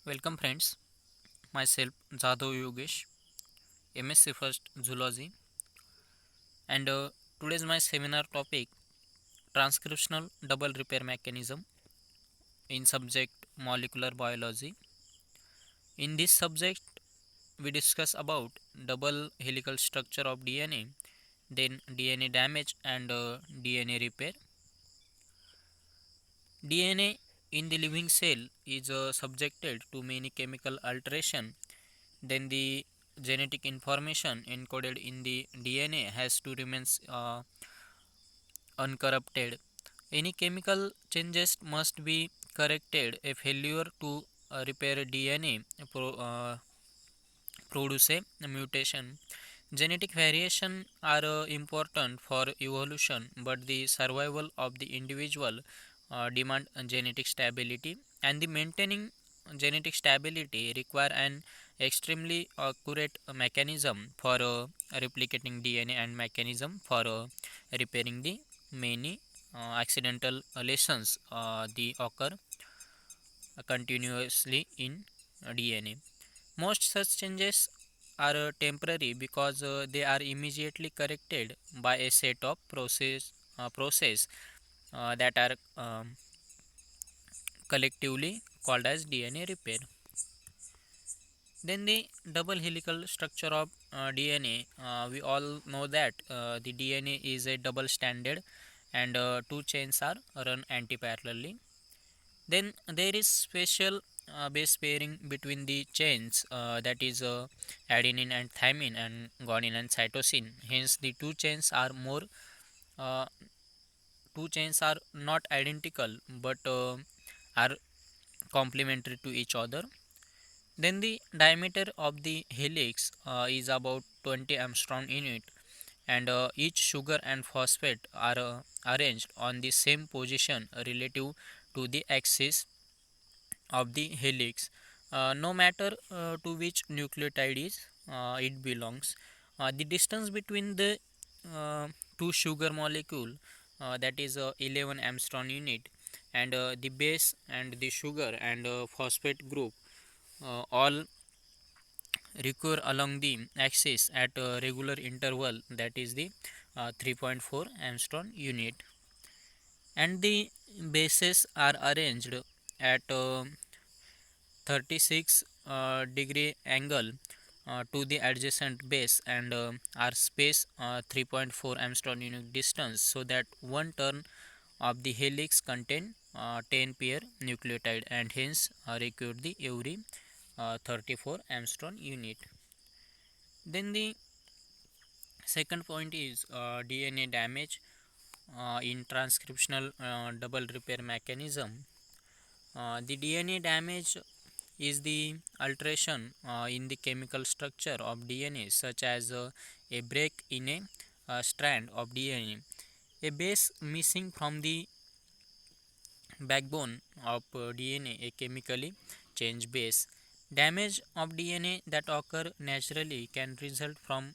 Welcome friends, myself Jadhav Yogesh, MSc First Zoology, and today's my seminar topic transcriptional double repair mechanism in subject molecular biology. In this subject, we discuss about double helical structure of DNA, then DNA damage and DNA repair. DNA in the living cell is subjected to many chemical alteration. Then the genetic information encoded in the DNA has to remain uncorrupted. Any chemical changes must be corrected. A failure to repair DNA produce a mutation. Genetic variation are important for evolution, but the survival of the individual demand genetic stability, and the maintaining genetic stability require an extremely accurate mechanism for replicating DNA and mechanism for repairing the many accidental lesions the occur continuously in DNA. Most such changes are temporary because they are immediately corrected by a set of process that are collectively called as DNA repair. Then the double helical structure of DNA. We all know that the DNA is a double stranded and two chains are run antiparallelly. Then there is special base pairing between the chains, that is adenine and thymine and guanine and cytosine. Hence the uh, two chains are not identical but are complementary to each other. Then the diameter of the helix is about 20 angstrom unit, and each sugar and phosphate are arranged on the same position relative to the axis of the helix, no matter to which nucleotide is it belongs. The distance between the two sugar molecule, that is 11 angstrom unit, and the base and the sugar and phosphate group all recur along the axis at a regular interval, that is the 3.4 angstrom unit, and the bases are arranged at 36 degree angle to the adjacent base and are space 3.4 angstrom unit distance, so that one turn of the helix contain 10 pair nucleotide and hence require the every 34 angstrom unit. Then the second point is DNA damage in transcriptional double repair mechanism. The DNA damage is the alteration in the chemical structure of DNA, such as a break in a strand of DNA, a base missing from the backbone of DNA, a chemically changed base. Damage of DNA that occur naturally can result from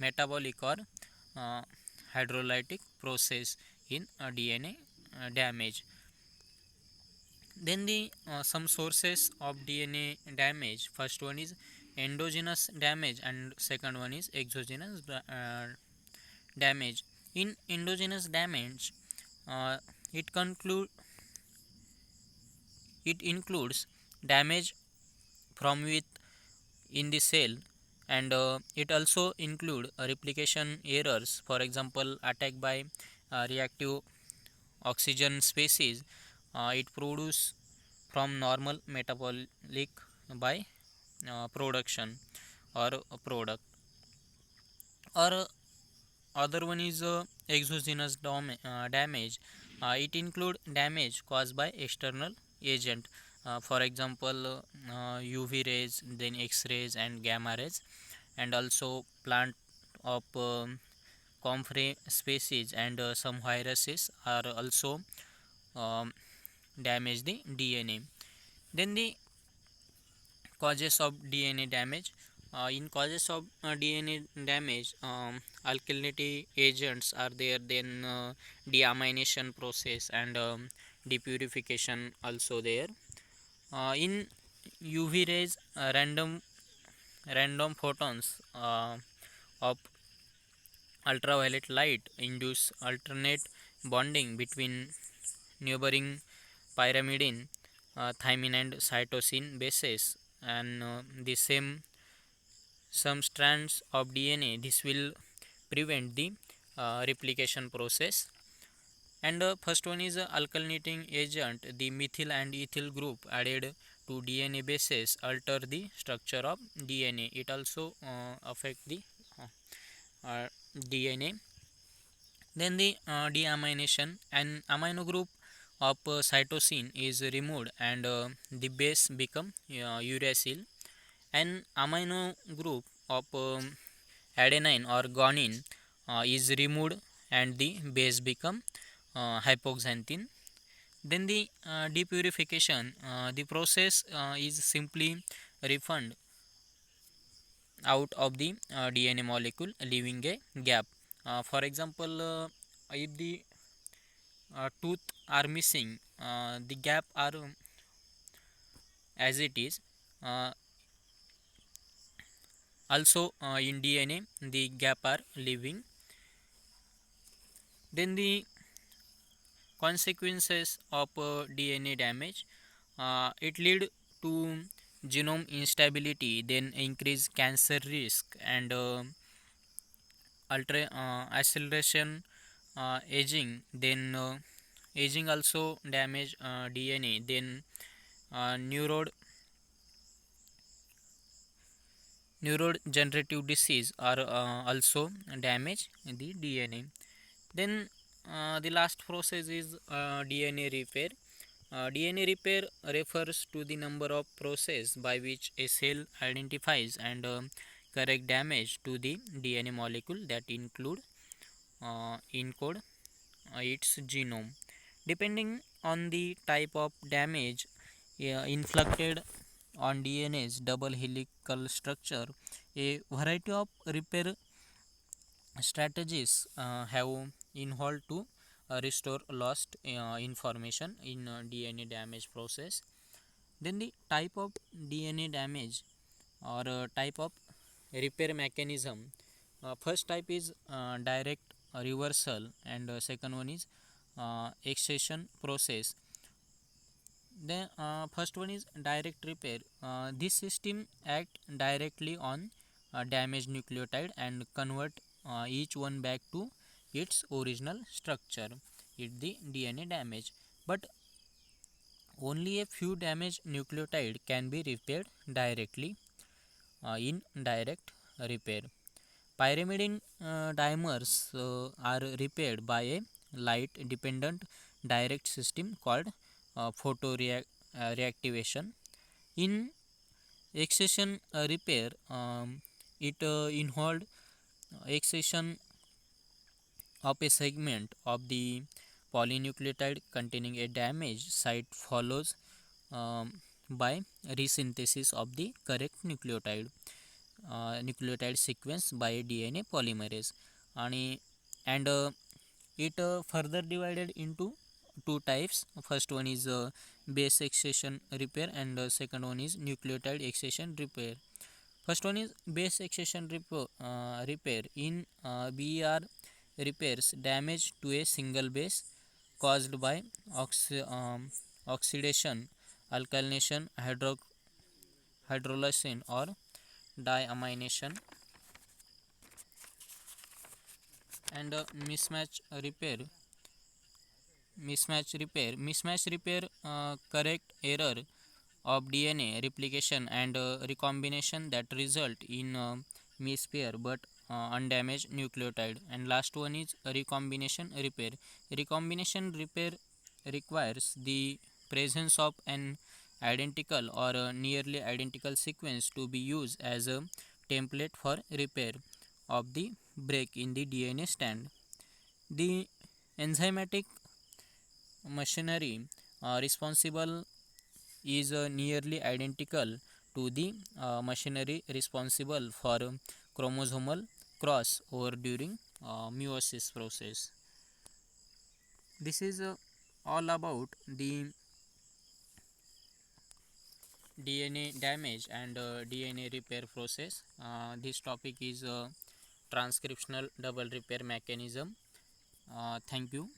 metabolic or uh, hydrolytic process in DNA damage. Then the some sources of DNA damage. First one is endogenous damage and second one is exogenous damage. In endogenous damage, uh, it conclude it includes damage from within the cell, and it also include replication errors, for example attack by reactive oxygen species. It produce from normal metabolic by production or product, or other one is exogenous damage. It include damage caused by external agent, for example UV rays, then X rays and gamma rays, and also plant of comfrey species and some viruses are also um, damage the DNA. Then the causes of DNA damage. In causes of DNA damage, alkalinity agents are there, then deamination process and depurification also there. In UV rays, random photons of ultraviolet light induce alternate bonding between neighboring pyrimidine, thymine, and cytosine bases, and the same some strands of DNA. This will prevent the replication process. And first one is alkylating agent. The methyl and ethyl group added to DNA bases alter the structure of DNA. It also affect the DNA. Then the deamination. An amino group of cytosine is removed and the base become uracil. An amino group of adenine or guanine is removed and the base become hypoxanthine. Then the depurification. The process is simply refund out of the DNA molecule, leaving a gap. For example, if the tooth are missing, the gap are as it is. Uh, Also in DNA, the gap are leaving. Then the consequences of DNA damage. It lead to genome instability, then increase cancer risk, and acceleration aging. Then aging also damage DNA. Then neurode neurodegenerative disease are also damage the DNA. Then the last process is DNA repair. DNA repair refers to the number of processes by which a cell identifies and correct damage to the DNA molecule that encode its genome. Depending on the type of damage inflicted on DNA's double helical structure, a variety of repair strategies have involved to restore lost information in DNA damage process. Then the type of DNA damage or type of repair mechanism. First type is direct reversal, and second one is excision process. The first one is direct repair. This system act directly on damaged nucleotide and convert each one back to its original structure. It the DNA damage, but only a few damaged nucleotide can be repaired directly in direct repair. Pyrimidine dimers are repaired by a light dependent direct system called reactivation. In excision repair, it involved excision of a segment of the polynucleotide containing a damaged site follows by resynthesis of the correct nucleotide sequence by DNA polymerase. And it further divided into two types. First one is base excision repair, and second one is nucleotide excision repair. First one is base excision repair. In BER repairs damage to a single base caused by oxidation, alkylation, hydrolysis, or diamination. And mismatch repair correct error of DNA replication and recombination that result in mispair but undamaged nucleotide. And last one is recombination repair requires the presence of an identical or nearly identical sequence to be used as a template for repair of the break in the DNA strand. The enzymatic machinery responsible is nearly identical to the machinery responsible for chromosomal cross over during meiosis process. This is all about the DNA damage and DNA repair process. This topic is transcriptional double repair mechanism. Thank you.